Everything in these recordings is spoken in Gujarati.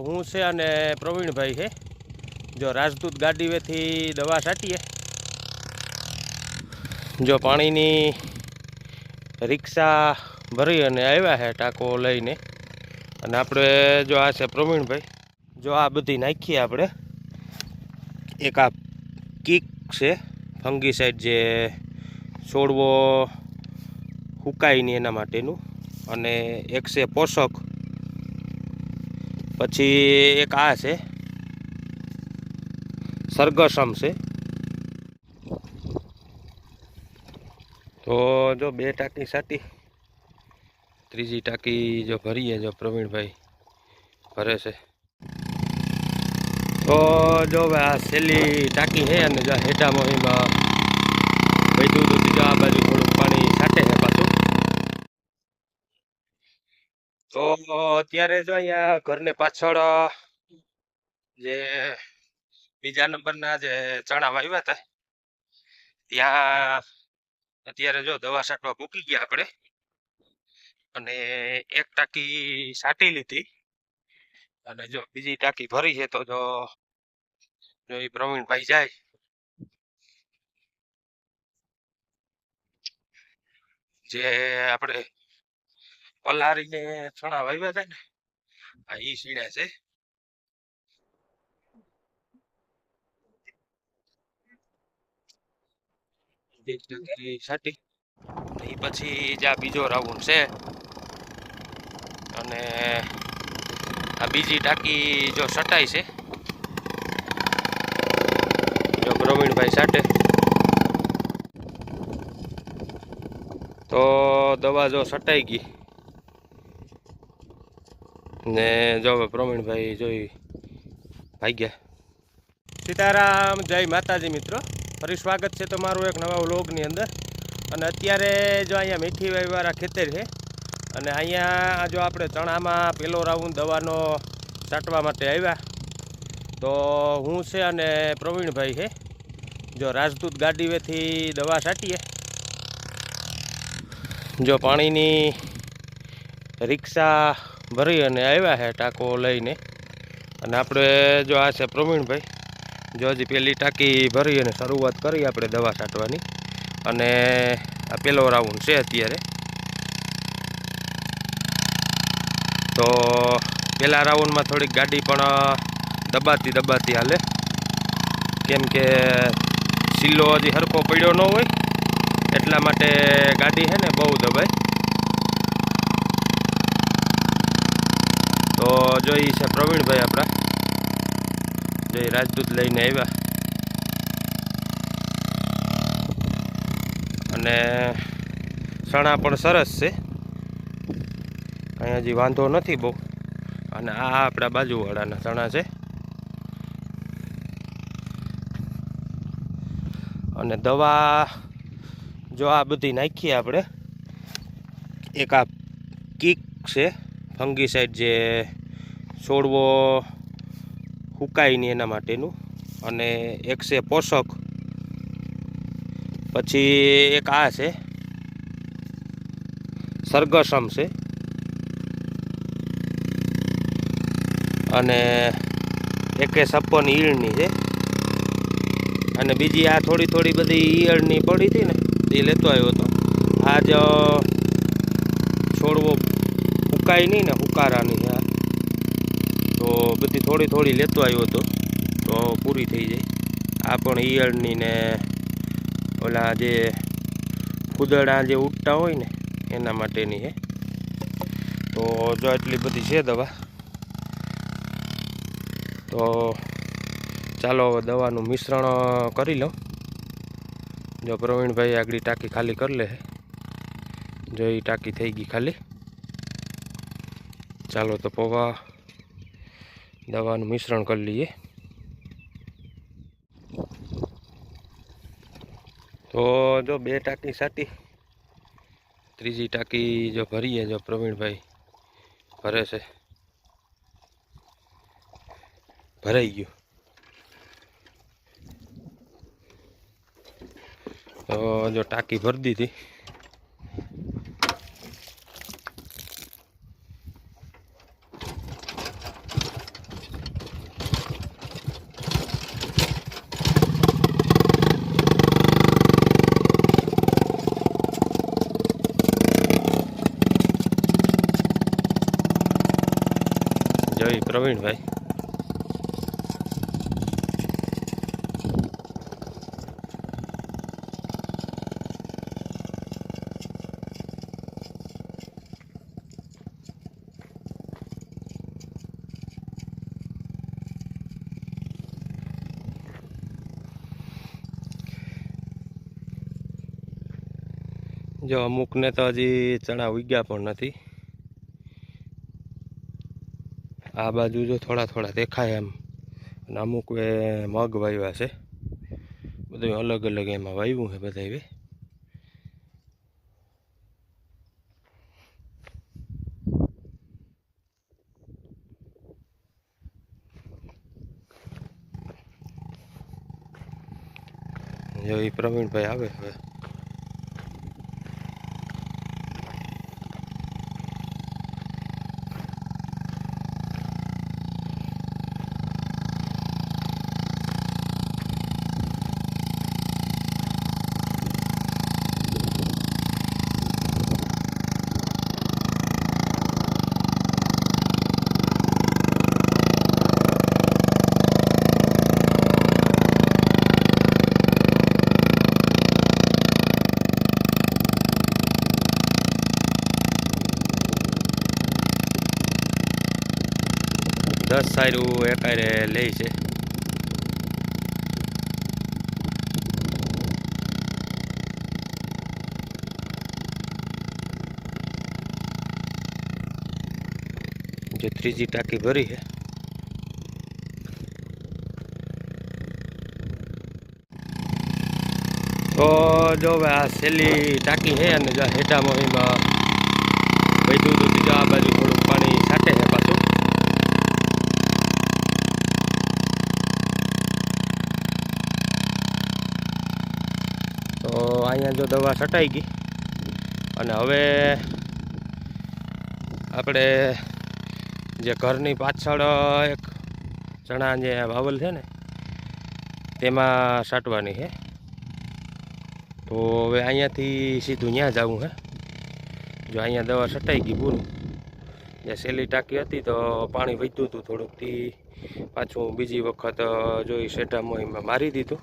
હું છે અને પ્રવીણભાઈ છે જો રાજદૂત ગાડી વેથી દવા છાંટીએ જો પાણીની રિક્ષા ભરી અને આવ્યા છે ટાંકો લઈને અને આપણે જો આ છે પ્રવીણભાઈ જો આ બધી નાખીએ આપણે એક આ કિક છે ફંગીસાઇડ જે છોડવો હુકાય નહીં એના માટેનું અને એક છે પોષક પછી એક આ છે સરગસમ છે તો જો 2 ટાંકી છાંટી ત્રીજી ટાંકી જો ભરીએ જો પ્રવીણભાઈ ભરે છે તો જો આ છેલ્લી ટાંકી છે અને જો હેઠા મોહીમાં વધ્યું હતું જો આ બાજુ થોડુંક પાણી છાંટે છે પાછું તો અત્યારે જો અહીંયા ઘરને પાછળ જે બીજા નંબરના જે ચણા વાવ્યા હતા ત્યાં અત્યારે જો દવા છાંટવા મૂકી ગયા આપણે અને એક ટાંકી છાંટી લીધી અને જો બીજી ટાંકી ભરી છે તો જો એ પ્રવીણભાઈ જાય જે આપણે પલારીને ચણા વાવ્યા હતા ને આ ઈ સીડા છે છાંટી એ પછી જ્યાં બીજો રાઉન્ડ છે અને આ બીજી ટાંકી જો છટાઈ છે જો પ્રવીણભાઈ છાંટે તો દવા જો છટાઈ ગઈ ને જો પ્રવીણભાઈ જોઈ ભાગ્યા સીતારામ જય માતાજી મિત્રો ફરી સ્વાગત છે તમારું એક નવા વ્લોગની અંદર અને અત્યારે જો અહીંયા મીઠી વાળા ખેતર છે અને અહીંયા જો આપણે ચણામાં પહેલો રાઉન્ડ દવાનો છાંટવા માટે આવ્યા તો હું છે અને પ્રવીણભાઈ છે જો રાજદૂત ગાડી વેથી દવા છાંટીએ જો પાણીની રિક્ષા ભરી અને આવ્યા છે ટાંકો લઈને અને આપણે જો આ છે પ્રવીણભાઈ જો હજી પહેલી ટાંકી ભરી અને શરૂઆત કરી આપણે દવા છાંટવાની અને આ પહેલો રાઉન્ડ છે અત્યારે તો પહેલા રાઉન્ડમાં થોડીક ગાડી પણ દબાતી હાલે કેમ કે સિલ્લો હજી સરખો પડ્યો ન હોય એટલા માટે ગાડી છે ને બહુ દબાય તો જોઈ છે પ્રવીણભાઈ આપણા જે રાજદૂત લઈને આવ્યા અને ચણા પણ સરસ છે અહીંયા હજી વાંધો નથી બહુ અને આ આપણા બાજુવાળાના ચણા છે અને દવા જો આ બધી નાખીએ આપણે એક આ કિક છે ફંગીસાઇડ જે છોડવો હુકાય નહીં એના માટેનું અને એક છે પોષક પછી એક આ છે સરગસમ છે અને એકે સપ્પન ઈયળની છે અને બીજી આ થોડી બધી ઈયળની પડી હતી ને એ લેતો આવ્યો હતો આ જ છોડવો હુકાય નહીં ને હુકારાની આ તો બધી થોડી લેતો આવ્યો હતો તો પૂરી થઈ જાય આ પણ ઈયળની ને ઓલા જે ફૂદડા જે ઉડતા હોય ને એના માટેની છે તો જો એટલી બધી છે દવા તો ચાલો હવે દવાનું મિશ્રણ કરી લઉં જો પ્રવીણભાઈ આગળ ટાંકી ખાલી કરી લે જો એ ટાંકી થઈ ગઈ ખાલી ચાલો તો પૌવા દવાનું મિશ્રણ કરી લઈએ તો જો 2 ટાંકી છાંટી ત્રીજી ટાંકી જો ભરીએ જો પ્રવીણભાઈ ભરે છે ભરાઈ ગયું તો જો ટાંકી ભરી દીધી જોઈ પ્રવીણભાઈ. જો અમુકને તો હજી ચણા ઉગ્યા પણ નથી. આ બાજુ જો થોડા થોડા દેખાય એમ, અને અમુક મગ વાવ્યા છે. બધું અલગ અલગ એમાં વાવ્યું છે બધા. જો એ પ્રવીણભાઈ આવે હવે. દસ સાયરું એકારે લે છે. જે ત્રીજી ટાંકી ભરી છે. તો જો આ છેલ્લી ટાંકી છે, અને જો હેઠામાં એમાં વધ્યું હતું. જો આ બાજુ થોડુંક પાણી છાંટે છે પાછું. તો અહીંયા જો દવા છટાઈ ગઈ, અને હવે આપણે જે ઘરની પાછળ એક ચણા જે વાવલ છે ને તેમાં છાંટવાની છે. તો હવે અહીંયાથી સીધું ત્યાં જવું છે. જો અહીંયા દવા છટાઈ ગઈ પૂરું. જે છેલ્લી ટાંકી હતી તો પાણી વધ્યું હતું થોડુંકથી, પાછું બીજી વખત જોઈ શેઢામાં એમાં મારી દીધું.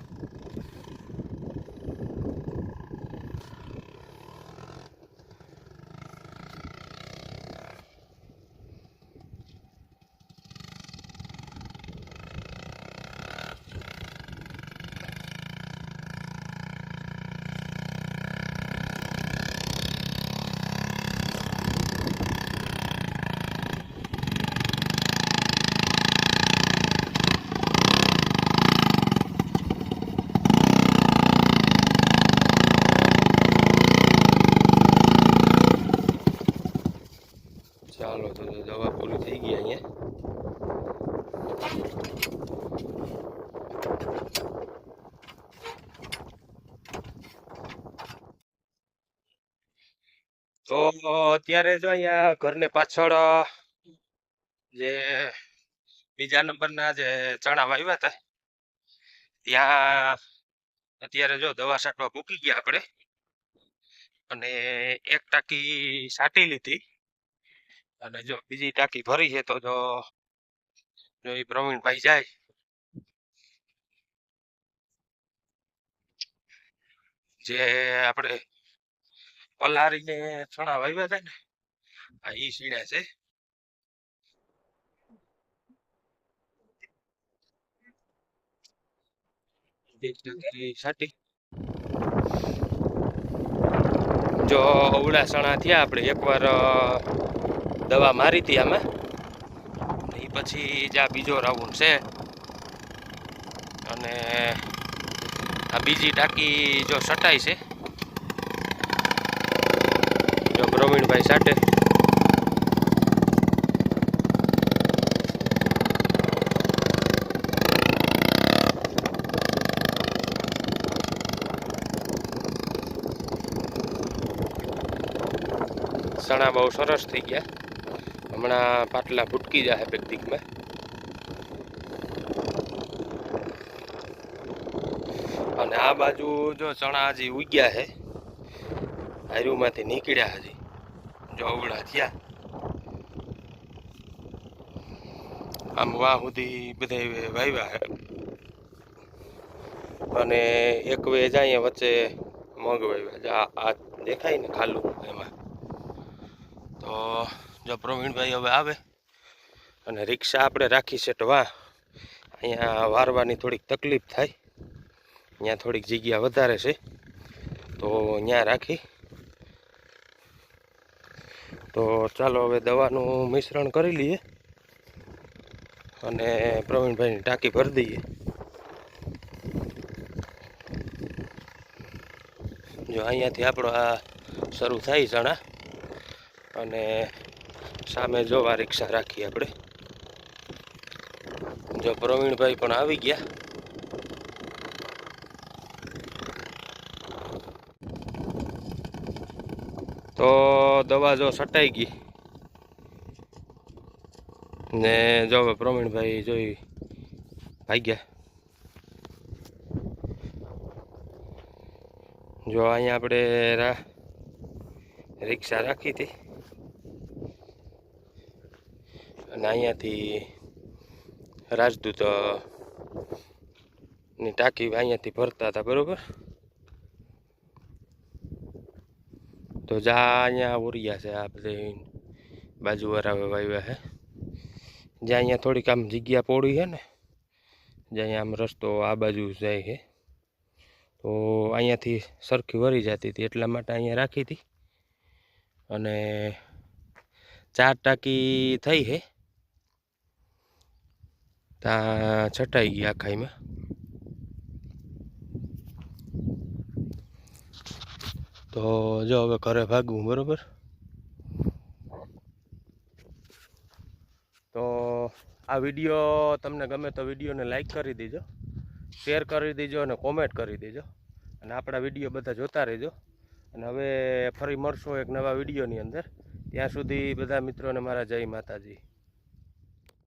ચાલો તો દવા પૂરી થઈ ગઈ અહીંયા. તો અત્યારે જો અહીંયા ઘરને પાછળ જે બીજા નંબરના જે ચણા વાવ્યા હતા ત્યાં અત્યારે જો દવા છાંટવા મૂકી ગયા આપણે, અને એક ટાંકી છાંટી લીધી, અને જો બીજી ટાંકી ભરી છે. તો જો એ પ્રવીણભાઈ જાય જે આપણે પલારીને ચણા વાવ્યા હતા ને, આ ઈ સીણ્યા છે. છાંટી જો અવળા ચણા થયા. આપણે એકવાર દવા મારી હતી આમાં, એ પછી જ આ બીજો રાઉન્ડ છે. અને આ બીજી ટાંકી જો છટાઈ છે. જો પ્રવીણભાઈ છાંટે. ચણા બહુ સરસ થઈ ગયા. હમણાં પાટલા ફૂટકી જાય પેકટિકમાં. અને આ બાજુ જો ચણા હજી ઉગ્યા છે, હારુમાંથી નીકળ્યા હજી જો અવળા થયા. આમ વાહ સુધી બધા વાવ્યા છે અને એક વેજ અહીંયા વચ્ચે મગ વાવ્યા આ દેખાય ને ખાલું એમાં. તો જો પ્રવીણભાઈ હવે આવે અને રિક્ષા આપણે રાખી છે તો વાહ અહીંયા વારવાની થોડીક તકલીફ થાય, અહીંયા થોડીક જગ્યા વધારે છે તો ત્યાં રાખી. તો ચાલો હવે દવાનું મિશ્રણ કરી લઈએ અને પ્રવીણભાઈની ટાંકી ભરી દઈએ. જો અહીંયાથી આપણો આ શરૂ થાય ચણા અને સામે જોવા રિક્ષા રાખીએ આપણે. જો પ્રવીણભાઈ પણ આવી ગયા. તો દવા જો છટાઈ ગઈ ને જો પ્રવીણભાઈ જોઈ ભાગ્યા. જો અહીંયા આપણે રિક્ષા રાખી હતી અને અહીંયાથી રાજદૂત ની ટાંકી અહીંયાથી ભરતા હતા, બરોબર. તો જા અહીંયા ઓરિયા છે આ બધી બાજુવાળા વાવ્યા છે, જ્યાં અહીંયા થોડીક આમ જગ્યા પોળી છે ને, જ્યાં અહીંયા આમ રસ્તો આ બાજુ જાય છે તો અહીંયાથી સરખી વરી જતી હતી એટલા માટે અહીંયા રાખી હતી. અને 4 ટાંકી થઈ છે, ત્યાં છટાઈ ગઈ આખાઈમાં. તો જો હવે ઘરે ભાગવું, બરોબર. તો આ વિડીયો તમને ગમે તો વિડીયોને લાઈક કરી દેજો, શેર કરી દેજો અને કોમેન્ટ કરી દેજો અને આપણા વિડીયો બધા જોતા રહેજો. અને હવે ફરી મળશો એક નવા વિડીયોની અંદર. ત્યાં સુધી બધા મિત્રોને મારા જય માતાજી.